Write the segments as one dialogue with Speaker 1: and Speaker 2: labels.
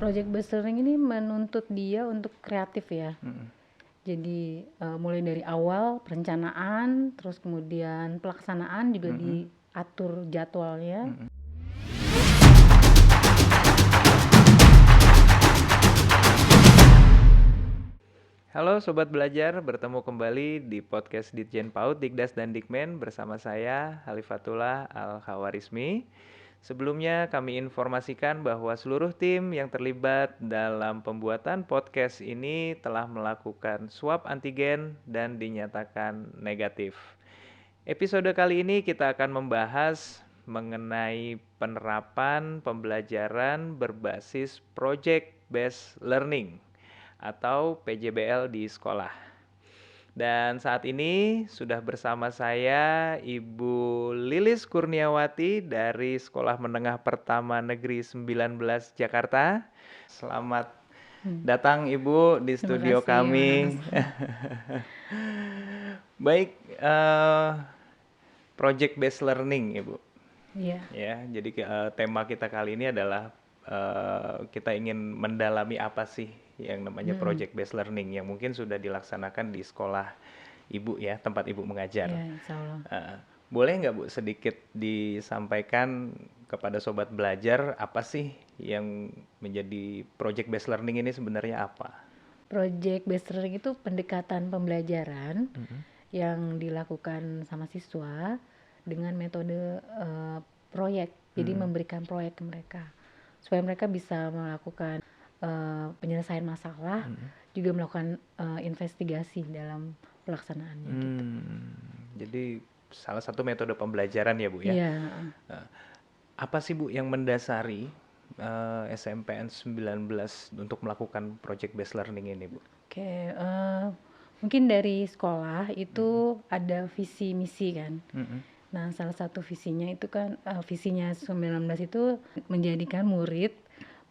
Speaker 1: Project based learning ini menuntut dia untuk kreatif ya. Jadi mulai dari awal perencanaan, terus kemudian pelaksanaan juga diatur jadwalnya.
Speaker 2: Halo Sobat Belajar, bertemu kembali di podcast Ditjen PAUD, Dikdas dan Dikmen bersama saya Halifatullah Al-Khawarizmi. Sebelumnya kami informasikan bahwa seluruh tim yang terlibat dalam pembuatan podcast ini telah melakukan swab antigen dan dinyatakan negatif. Episode kali ini kita akan membahas mengenai penerapan pembelajaran berbasis Project Based Learning atau PJBL di sekolah. Dan saat ini sudah bersama saya Ibu Lilis Kurniawati dari Sekolah Menengah Pertama Negeri 19 Jakarta. Selamat datang Ibu di studio kami. Baik, Project Based Learning Ibu.
Speaker 1: Iya.
Speaker 2: Ya, jadi tema kita kali ini adalah kita ingin mendalami apa sih yang namanya project based learning yang mungkin sudah dilaksanakan di sekolah Ibu ya, tempat Ibu mengajar.
Speaker 1: Iya, insya Allah.
Speaker 2: Boleh nggak Bu sedikit disampaikan kepada sobat belajar apa sih yang menjadi project based learning ini sebenarnya apa?
Speaker 1: Project based learning itu pendekatan pembelajaran yang dilakukan sama siswa dengan metode proyek. Jadi memberikan proyek ke mereka supaya mereka bisa melakukan penyelesaian masalah, juga melakukan investigasi dalam pelaksanaannya. Gitu.
Speaker 2: Jadi salah satu metode pembelajaran ya Bu ya.
Speaker 1: Iya.
Speaker 2: Apa sih Bu yang mendasari SMPN 19 untuk melakukan project based learning ini Bu?
Speaker 1: Oke, mungkin dari sekolah itu ada visi misi kan. Nah, salah satu visinya itu kan visinya 19 itu menjadikan murid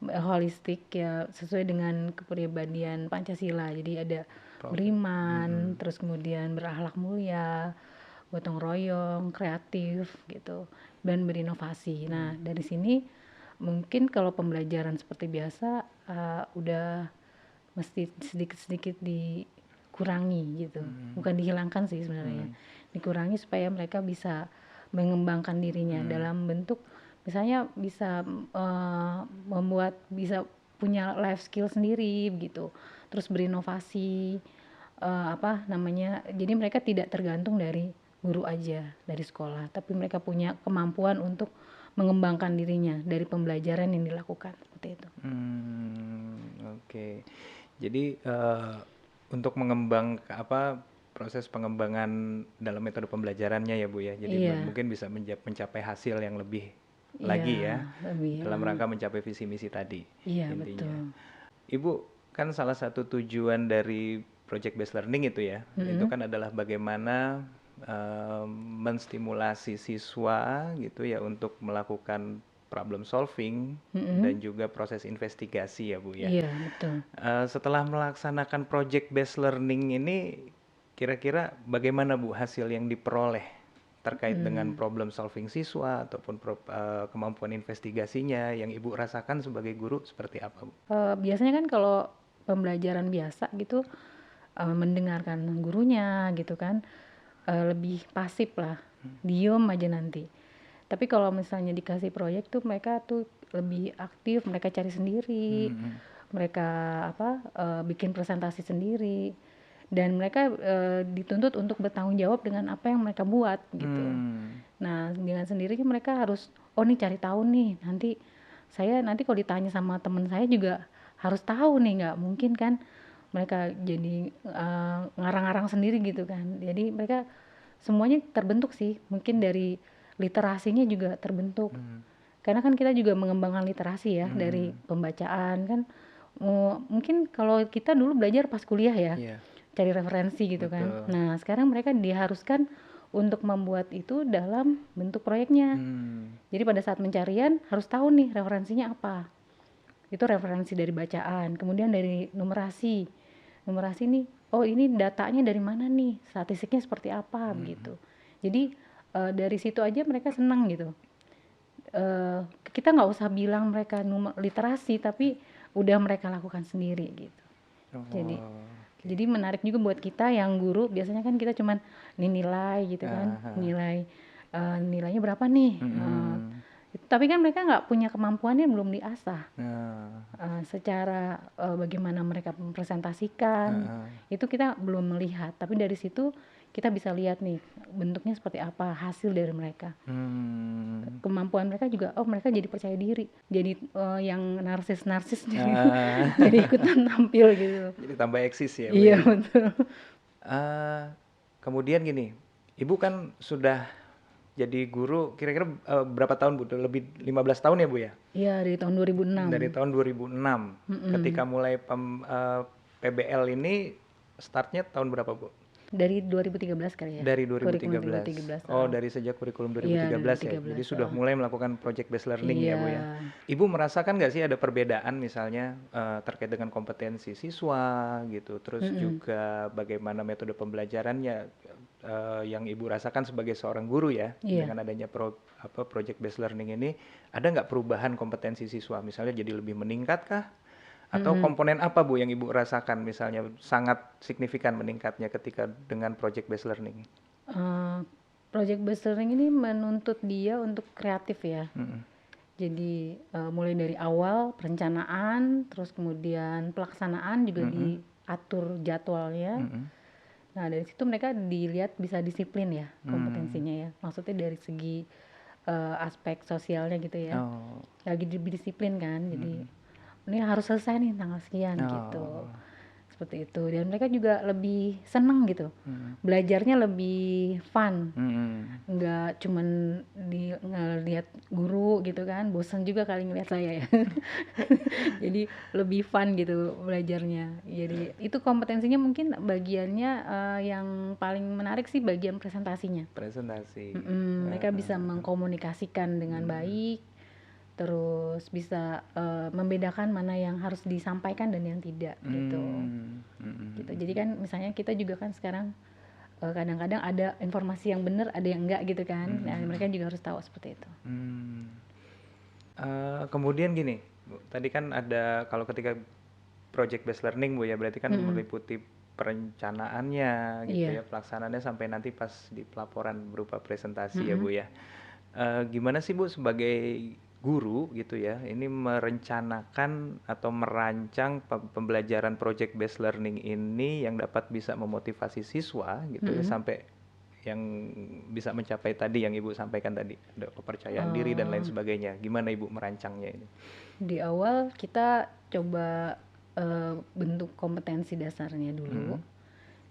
Speaker 1: holistik ya sesuai dengan kepribadian Pancasila. Jadi ada beriman, terus kemudian berakhlak mulia, gotong royong, kreatif gitu, dan berinovasi. Nah, dari sini mungkin kalau pembelajaran seperti biasa udah mesti sedikit-sedikit dikurangi gitu. Bukan dihilangkan sih sebenarnya. Dikurangi supaya mereka bisa mengembangkan dirinya dalam bentuk misalnya bisa membuat bisa punya life skill sendiri gitu. Terus berinovasi jadi mereka tidak tergantung dari guru aja dari sekolah, tapi mereka punya kemampuan untuk mengembangkan dirinya dari pembelajaran yang dilakukan seperti itu.
Speaker 2: Oke. Jadi untuk proses pengembangan dalam metode pembelajarannya ya Bu ya. Jadi mungkin bisa mencapai hasil yang lebih lagi ya. Dalam rangka mencapai visi misi tadi.
Speaker 1: Iya,
Speaker 2: intinya.
Speaker 1: betul.
Speaker 2: Ibu kan salah satu tujuan dari project based learning itu ya, itu kan adalah bagaimana menstimulasi siswa gitu ya untuk melakukan problem solving dan juga proses investigasi ya Bu ya.
Speaker 1: Iya, betul.
Speaker 2: Setelah melaksanakan project based learning ini, kira-kira bagaimana Bu hasil yang diperoleh terkait dengan problem solving siswa ataupun kemampuan investigasinya yang Ibu rasakan sebagai guru seperti apa Bu?
Speaker 1: Biasanya kan kalau pembelajaran biasa gitu mendengarkan gurunya gitu kan lebih pasif lah, diem aja nanti. Tapi kalau misalnya dikasih proyek tuh mereka tuh lebih aktif, mereka cari sendiri, mereka bikin presentasi sendiri, dan mereka dituntut untuk bertanggung jawab dengan apa yang mereka buat gitu. Nah dengan sendirinya mereka harus nih cari tahu nih, nanti kalau ditanya sama teman saya juga harus tahu nih, nggak mungkin kan mereka jadi ngarang-ngarang sendiri gitu kan. Jadi mereka semuanya terbentuk sih, mungkin dari literasinya juga terbentuk. Karena kan kita juga mengembangkan literasi ya dari pembacaan kan. Mungkin kalau kita dulu belajar pas kuliah ya, cari referensi gitu kan. Nah sekarang mereka diharuskan untuk membuat itu dalam bentuk proyeknya. Jadi pada saat pencarian harus tahu nih referensinya apa. Itu referensi dari bacaan, kemudian dari numerasi nih, ini datanya dari mana nih, statistiknya seperti apa begitu. Jadi dari situ aja mereka senang gitu. Kita nggak usah bilang mereka literasi, tapi udah mereka lakukan sendiri gitu. Jadi jadi menarik juga buat kita yang guru, biasanya kan kita cuman nilai gitu kan, nilainya berapa nih. Tapi kan mereka nggak punya kemampuannya, belum diasah. Secara bagaimana mereka mempresentasikan, itu kita belum melihat. Tapi dari situ kita bisa lihat nih bentuknya seperti apa hasil dari mereka. Kemampuan mereka juga, mereka jadi percaya diri, jadi yang narsis jadi ikutan tampil gitu.
Speaker 2: Jadi tambah eksis ya, Bu.
Speaker 1: Iya, betul.
Speaker 2: Kemudian gini, Ibu kan sudah jadi guru kira-kira berapa tahun, Bu? Lebih 15 tahun ya, Bu ya?
Speaker 1: Iya, dari tahun 2006.
Speaker 2: Dari tahun 2006. Ketika mulai PBL ini startnya tahun berapa, Bu?
Speaker 1: Dari 2013 kali ya.
Speaker 2: Dari 2013. Oh, dari sejak kurikulum 2013 ya. Jadi sudah mulai melakukan project based learning ya, Bu ya. Ibu merasakan nggak sih ada perbedaan misalnya terkait dengan kompetensi siswa gitu, terus juga bagaimana metode pembelajarannya yang Ibu rasakan sebagai seorang guru ya, dengan adanya project based learning ini, ada nggak perubahan kompetensi siswa? Misalnya jadi lebih meningkat kah? Atau komponen apa, Bu, yang Ibu rasakan misalnya sangat signifikan meningkatnya ketika dengan project based learning?
Speaker 1: Project based learning ini menuntut dia untuk kreatif ya. Jadi mulai dari awal perencanaan, terus kemudian pelaksanaan juga diatur jadwalnya. Nah dari situ mereka dilihat bisa disiplin ya kompetensinya ya. Maksudnya dari segi aspek sosialnya gitu ya. Lagi disiplin kan, jadi ini harus selesai nih tanggal sekian gitu, seperti itu. Dan mereka juga lebih seneng gitu, belajarnya lebih fun, nggak cuman ngeliat guru gitu kan, bosan juga kali ngeliat saya ya. Jadi lebih fun gitu belajarnya. Jadi itu kompetensinya mungkin bagiannya yang paling menarik sih bagian presentasinya. Mereka bisa mengkomunikasikan dengan baik, terus bisa membedakan mana yang harus disampaikan dan yang tidak gitu. Jadi kan misalnya kita juga kan sekarang kadang-kadang ada informasi yang benar, ada yang enggak gitu kan. Nah mereka juga harus tahu seperti itu.
Speaker 2: Kemudian gini, Bu, tadi kan ada kalau ketika project based learning, Bu ya, berarti kan meliputi perencanaannya gitu ya, pelaksanaannya sampai nanti pas di pelaporan berupa presentasi ya, Bu ya. Gimana sih, Bu, sebagai guru gitu ya, ini merencanakan atau merancang pembelajaran project based learning ini yang dapat bisa memotivasi siswa gitu ya, sampai yang bisa mencapai tadi yang Ibu sampaikan tadi, ada kepercayaan diri dan lain sebagainya. Gimana Ibu merancangnya ini?
Speaker 1: Di awal kita coba bentuk kompetensi dasarnya dulu.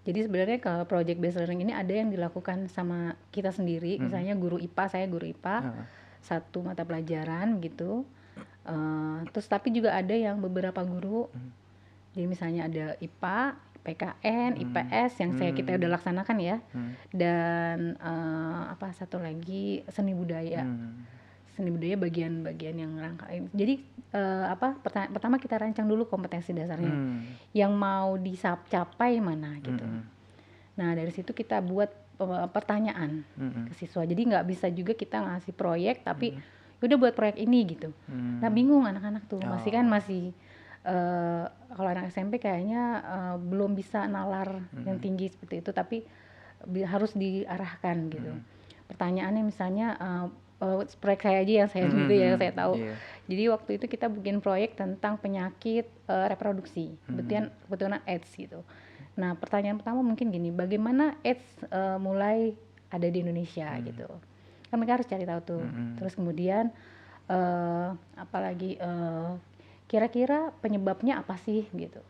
Speaker 1: Jadi sebenarnya kalau project based learning ini ada yang dilakukan sama kita sendiri, misalnya guru IPA, saya guru IPA, satu mata pelajaran gitu. Terus tapi juga ada yang beberapa guru, jadi misalnya ada IPA, PKN, IPS yang kita udah laksanakan ya, dan satu lagi seni budaya. Seni budaya bagian-bagian yang rangkaian. Jadi pertama kita rancang dulu kompetensi dasarnya, yang mau dicapai mana gitu. Nah dari situ kita buat pertanyaan ke siswa. Jadi nggak bisa juga kita ngasih proyek tapi udah buat proyek ini gitu. Nah bingung anak-anak tuh masih kalau anak SMP kayaknya belum bisa nalar yang tinggi seperti itu, tapi harus diarahkan gitu. Pertanyaannya misalnya proyek saya aja yang saya gitu ya, saya tahu. Jadi waktu itu kita bikin proyek tentang penyakit reproduksi, kebetulan AIDS gitu. Nah pertanyaan pertama mungkin gini, bagaimana AIDS mulai ada di Indonesia gitu. Kan mereka harus cari tahu tuh. Terus kemudian apalagi kira-kira penyebabnya apa sih gitu.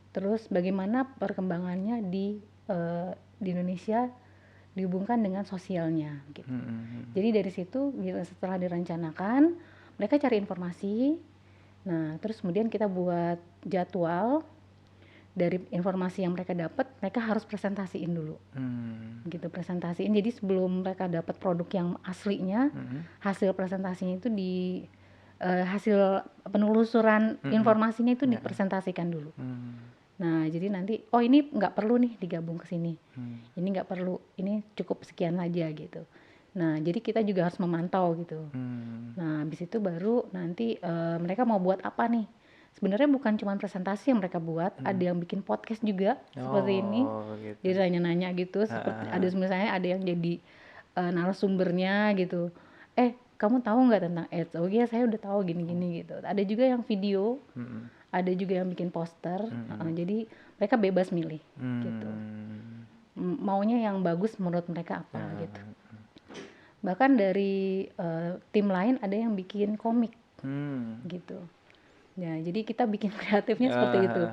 Speaker 1: Terus bagaimana perkembangannya di Indonesia dihubungkan dengan sosialnya gitu. Jadi dari situ setelah direncanakan, mereka cari informasi. Nah, terus kemudian kita buat jadwal dari informasi yang mereka dapat, mereka harus presentasiin dulu. Gitu, presentasiin. Jadi sebelum mereka dapat produk yang aslinya, hasil presentasinya itu hasil penelusuran informasinya itu dipresentasikan dulu. Nah jadi nanti ini nggak perlu nih digabung ke sini, ini nggak perlu, ini cukup sekian aja gitu. Nah jadi kita juga harus memantau gitu. Nah habis itu baru nanti mereka mau buat apa nih. sebenarnya bukan cuma presentasi yang mereka buat, ada yang bikin podcast juga seperti ini.
Speaker 2: Gitu.
Speaker 1: Jadi nanya-nanya gitu, seperti ada misalnya ada yang jadi narasumbernya gitu. Kamu tahu nggak tentang AIDS? Oh iya, saya udah tahu gini-gini gitu. Ada juga yang video, ada juga yang bikin poster. Jadi mereka bebas milih gitu. Maunya yang bagus menurut mereka apa gitu. Bahkan dari tim lain ada yang bikin komik gitu. Ya, jadi kita bikin kreatifnya seperti itu.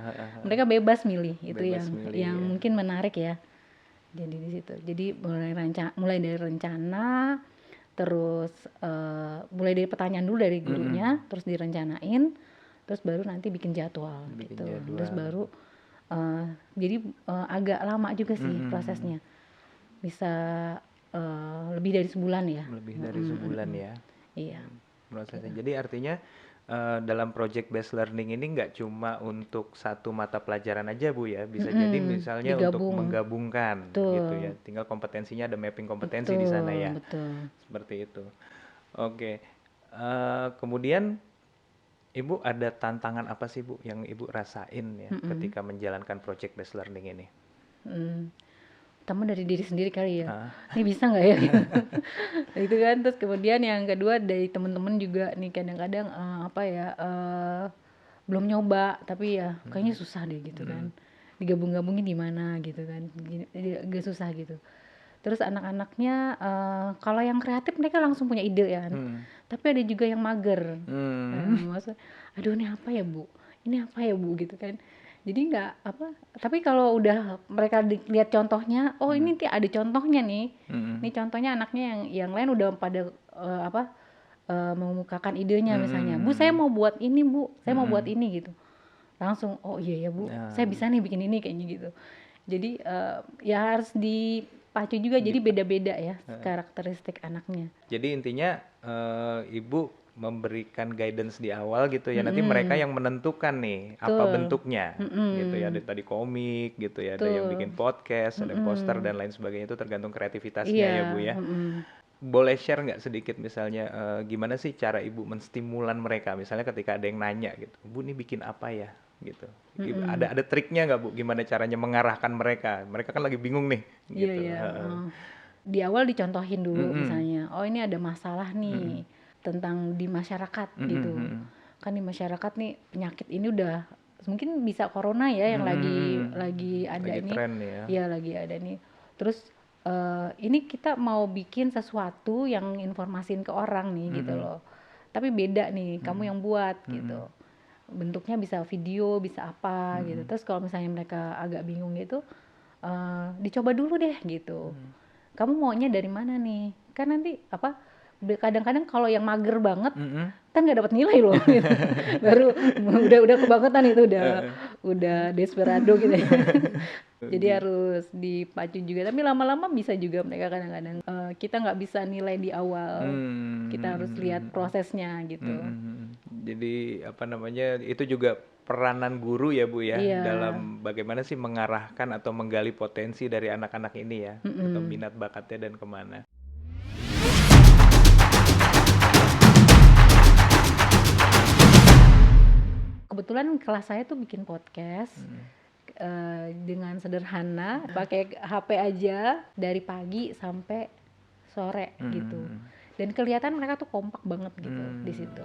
Speaker 1: Mereka bebas milih, itu yang mungkin menarik ya. Jadi di situ. Jadi mulai dari rencana, terus mulai dari pertanyaan dulu dari gurunya, terus direncanain, terus baru nanti bikin jadwal gitu. Terus baru jadi agak lama juga sih prosesnya. Bisa lebih dari sebulan ya.
Speaker 2: Lebih dari sebulan ya.
Speaker 1: Iya.
Speaker 2: Prosesnya. Jadi artinya dalam project based learning ini nggak cuma untuk satu mata pelajaran aja Bu ya, bisa jadi misalnya untuk menggabungkan gitu ya. Tinggal kompetensinya ada mapping kompetensi di sana ya.
Speaker 1: Betul.
Speaker 2: Seperti itu. Oke. Kemudian Ibu ada tantangan apa sih Bu yang Ibu rasain ya ketika menjalankan project based learning ini?
Speaker 1: Pertama dari diri sendiri kali ya, ini bisa nggak ya? Itu kan. Terus kemudian yang kedua dari teman-teman juga nih, kadang-kadang belum nyoba tapi ya kayaknya susah deh gitu kan, digabung-gabungin di mana gitu kan, agak susah gitu. Terus anak-anaknya kalau yang kreatif mereka langsung punya ide ya, tapi ada juga yang mager. Maksudnya, aduh ini apa ya Bu gitu kan. Jadi nggak tapi kalau udah mereka lihat contohnya, ini ada contohnya nih. Ini contohnya anaknya yang lain udah pada mengemukakan idenya misalnya, Bu saya mau buat ini Bu, saya mau buat ini gitu. Langsung oh iya ya Bu, saya bisa nih bikin ini kayaknya gitu. Jadi ya harus dipacu juga, jadi beda-beda ya karakteristik anaknya.
Speaker 2: Jadi intinya Ibu memberikan guidance di awal gitu ya, nanti mereka yang menentukan nih apa bentuknya gitu ya. Ada tadi komik gitu ya, ada yang bikin podcast, ada poster dan lain sebagainya, itu tergantung kreativitasnya ya Bu ya. Boleh share nggak sedikit misalnya gimana sih cara Ibu menstimulan mereka, misalnya ketika ada yang nanya gitu, Bu ini bikin apa ya gitu. Ada triknya nggak Bu, gimana caranya mengarahkan mereka kan lagi bingung nih gitu.
Speaker 1: Di awal dicontohin dulu misalnya, ini ada masalah nih tentang di masyarakat gitu. Kan di masyarakat nih penyakit ini udah mungkin bisa corona ya yang lagi ada
Speaker 2: lagi
Speaker 1: nih.
Speaker 2: Tren ya.
Speaker 1: Iya lagi ada nih. Terus ini kita mau bikin sesuatu yang informasin ke orang nih gitu loh. Tapi beda nih, kamu yang buat gitu. Bentuknya bisa video, bisa apa gitu. Terus kalau misalnya mereka agak bingung gitu, dicoba dulu deh gitu. Kamu maunya dari mana nih? Kan nanti kadang-kadang kalau yang mager banget kan nggak dapat nilai loh gitu. Baru udah kebangetan itu, udah desperado gitu ya. Jadi harus dipacu juga, tapi lama-lama bisa juga mereka kadang-kadang kita nggak bisa nilai di awal, kita harus lihat prosesnya gitu.
Speaker 2: Jadi itu juga peranan guru ya Bu ya, dalam bagaimana sih mengarahkan atau menggali potensi dari anak-anak ini ya, atau minat bakatnya dan kemana.
Speaker 1: Kebetulan kelas saya tuh bikin podcast dengan sederhana, pakai HP aja dari pagi sampai sore gitu. Dan kelihatan mereka tuh kompak banget gitu di situ.